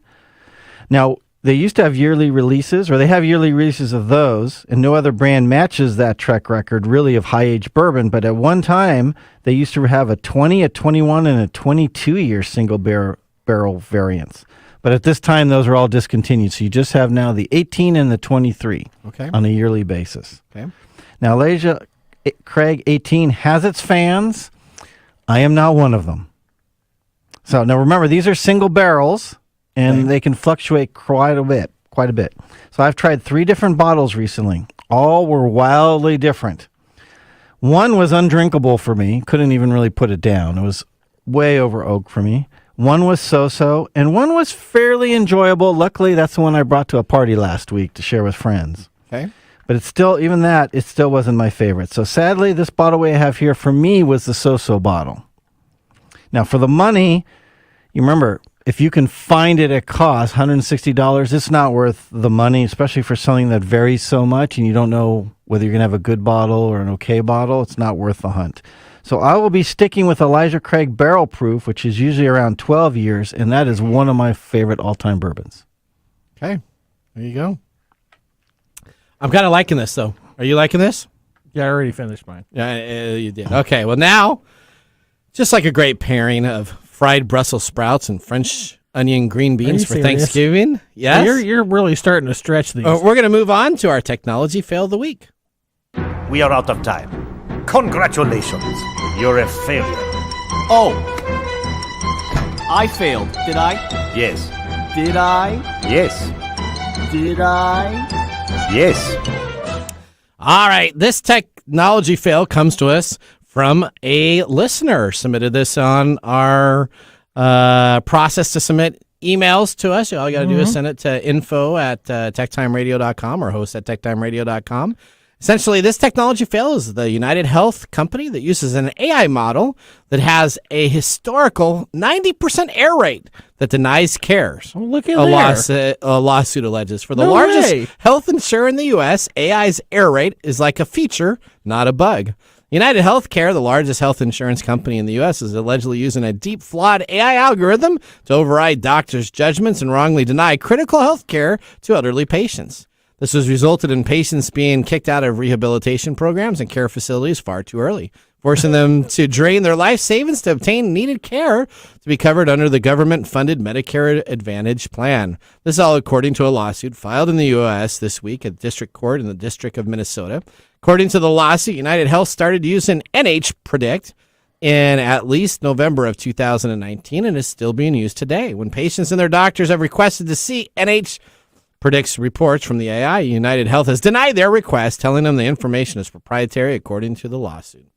Now, they used to have yearly releases, or they have yearly releases of those, and no other brand matches that track record, really, of high-age bourbon. But at one time, they used to have a 20, a 21, and a 22-year single barrel variants. But at this time, those are all discontinued. So you just have now the 18 and the 23 on a yearly basis. Okay. Now, Elijah Craig 18 has its fans. I am not one of them. So now remember, these are single barrels, and they can fluctuate quite a bit. So I've tried 3 different bottles recently. All were wildly different. One was undrinkable for me. Couldn't even really put it down. It was way over oak for me. One was so-so, and one was fairly enjoyable. Luckily, that's the one I brought to a party last week to share with friends. Okay. But it's still, even that, it still wasn't my favorite. So sadly, this bottle we have here for me was the so-so bottle. Now, for the money, you remember, if you can find it at cost, $160, it's not worth the money, especially for something that varies so much and you don't know whether you're going to have a good bottle or an okay bottle. It's not worth the hunt. So I will be sticking with Elijah Craig Barrel Proof, which is usually around 12 years, and that is one of my favorite all-time bourbons. Okay. There you go. I'm kind of liking this, though. Are you liking this? Yeah, I already finished mine. Yeah, you did. Okay, well, now Just like a great pairing of fried Brussels sprouts and French onion green beans for Thanksgiving. Yes. You're really starting to stretch these. We're going to move on to our technology fail of the week. We are out of time. Congratulations. You're a failure. Oh. I failed, did I? Yes. Did I? Yes. Did I? Yes. All right. This technology fail comes to us from a listener. Submitted this on our process to submit emails to us. All you got to do is send it to info@techtimeradio.com or host@techtimeradio.com. Essentially, this technology fail is the United Health company that uses an AI model that has a historical 90% error rate that denies care. Oh, look at that. A lawsuit alleges. For the largest health insurer in the U.S., AI's error rate is like a feature, not a bug. United Healthcare, the largest health insurance company in the U.S., is allegedly using a deep, flawed AI algorithm to override doctors' judgments and wrongly deny critical health care to elderly patients. This has resulted in patients being kicked out of rehabilitation programs and care facilities far too early, forcing them to drain their life savings to obtain needed care to be covered under the government-funded Medicare Advantage plan. This is all according to a lawsuit filed in the U.S. this week at district court in the District of Minnesota. According to the lawsuit, United Health started using NH Predict in at least November of 2019 and is still being used today. When patients and their doctors have requested to see NH Predict's reports from the AI, United Health has denied their request, telling them the information is proprietary according to the lawsuit.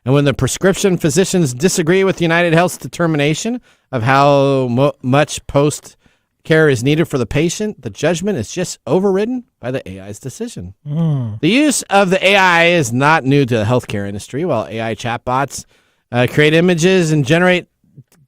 And when the prescription physicians disagree with United Health's determination of how much post-care is needed for the patient, the judgment is just overridden by the AI's decision. The use of the AI is not new to the healthcare industry. While AI chatbots create images and generate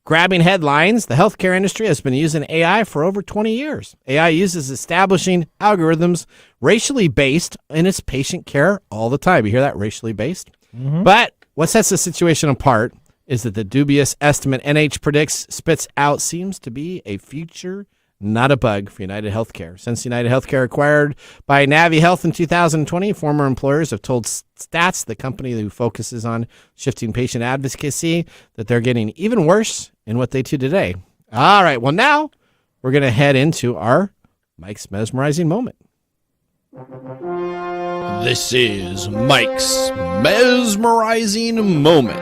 grabbing headlines, the healthcare industry has been using AI for over 20 years. AI uses establishing algorithms racially based in its patient care all the time. You hear that? Racially based? But what sets the situation apart is that the dubious estimate NH Predicts spits out seems to be a feature, not a bug, for United Healthcare. Since United Healthcare acquired by Navi Health in 2020, former employers have told Stats, the company who focuses on shifting patient advocacy, that they're getting even worse in what they do today. All right, well, now we're going to head into our Mike's Mesmerizing Moment. This is Mike's Mesmerizing Moment,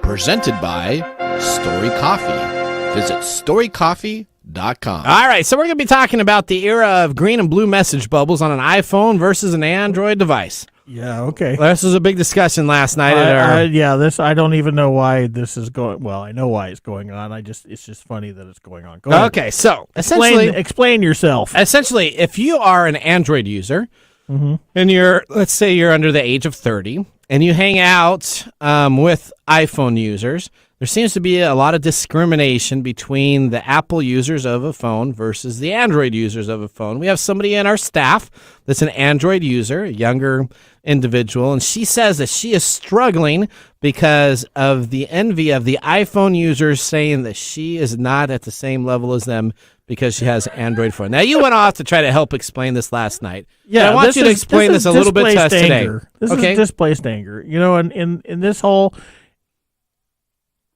presented by Story Coffee. Visit storycoffee.com. All right, so we're going to be talking about the era of green and blue message bubbles on an iPhone versus an Android device. Yeah, okay. This was a big discussion last night. I don't even know why this is going. Well, I know why it's going on. It's just funny that it's going on. Go ahead. Okay, so essentially, explain yourself. Essentially, if you are an Android user and let's say you're under the age of 30 and you hang out with iPhone users, there seems to be a lot of discrimination between the Apple users of a phone versus the Android users of a phone. We have somebody in our staff that's an Android user, a younger individual, and she says that she is struggling because of the envy of the iPhone users, saying that she is not at the same level as them because she has an Android phone. Now, you went off to try to help explain this last night. Yeah, I want you to explain this a little bit to us today. This is displaced anger. You know, in this whole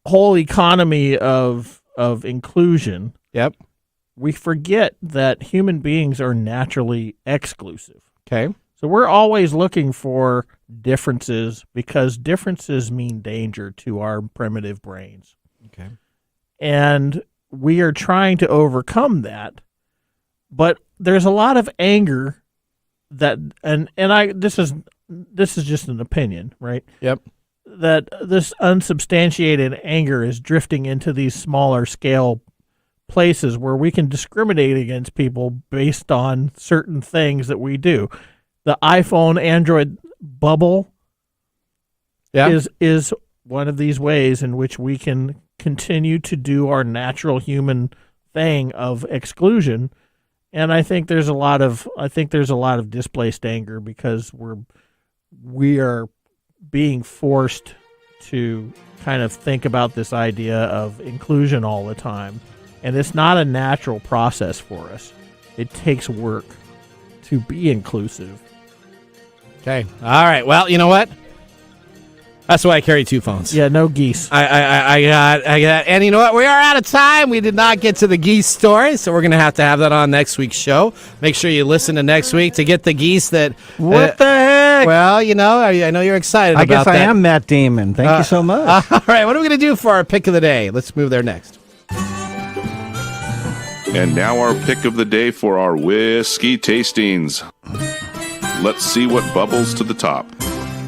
economy of inclusion, we forget that human beings are naturally exclusive. Okay. So we're always looking for differences because differences mean danger to our primitive brains. Okay. And we are trying to overcome that. But there's a lot of anger that this is just an opinion, right? Yep. That this unsubstantiated anger is drifting into these smaller scale places where we can discriminate against people based on certain things that we do. The iPhone Android bubble is one of these ways in which we can continue to do our natural human thing of exclusion. And I think there's a lot of displaced anger because we are being forced to kind of think about this idea of inclusion all the time. And it's not a natural process for us. It takes work to be inclusive. Okay. All right. Well, you know what? That's why I carry 2 phones. Yeah, no geese. I got. And you know what? We are out of time. We did not get to the geese story, so we're going to have that on next week's show. Make sure you listen to next week to get the geese that... What the heck? Well, I know you're excited I about guess I am Matt Damon. Thank you so much. All right, what are we going to do for our pick of the day? Let's move there next. And now our pick of the day for our whiskey tastings. Let's see what bubbles to the top.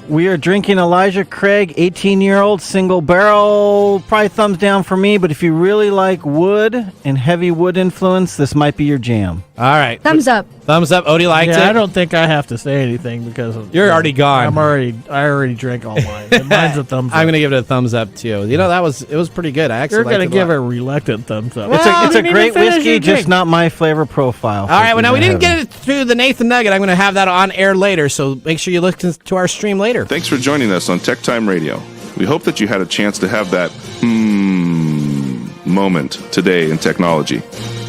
We are drinking Elijah Craig, 18-year-old, single barrel. Probably thumbs down for me, but if you really like wood and heavy wood influence, this might be your jam. All right. Thumbs up. Thumbs up. Odie liked it. I don't think I have to say anything because you're already gone. I already drank all mine. And mine's a thumbs up. I'm going to give it a thumbs up too. It was pretty good. I actually You're going to give it a reluctant thumbs up. It's a great whiskey, just not my flavor profile. All right. Well, now we didn't get it through the Nathan Nugget. I'm going to have that on air later, so make sure you listen to our stream later. Thanks for joining us on TechTime Radio. We hope that you had a chance to have that moment today in technology.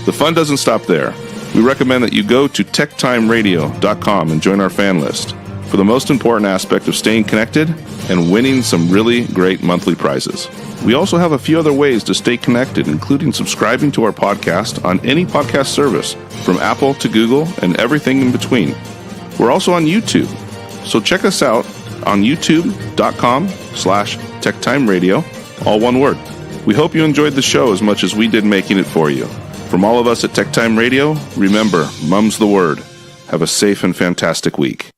The fun doesn't stop there. We recommend that you go to TechTimeRadio.com and join our fan list for the most important aspect of staying connected and winning some really great monthly prizes. We also have a few other ways to stay connected, including subscribing to our podcast on any podcast service, from Apple to Google and everything in between. We're also on YouTube, so check us out on youtube.com/TechTimeRadio, all one word. We hope you enjoyed the show as much as we did making it for you. From all of us at TechTime Radio, remember, Mumm's the word. Have a safe and fantastic week.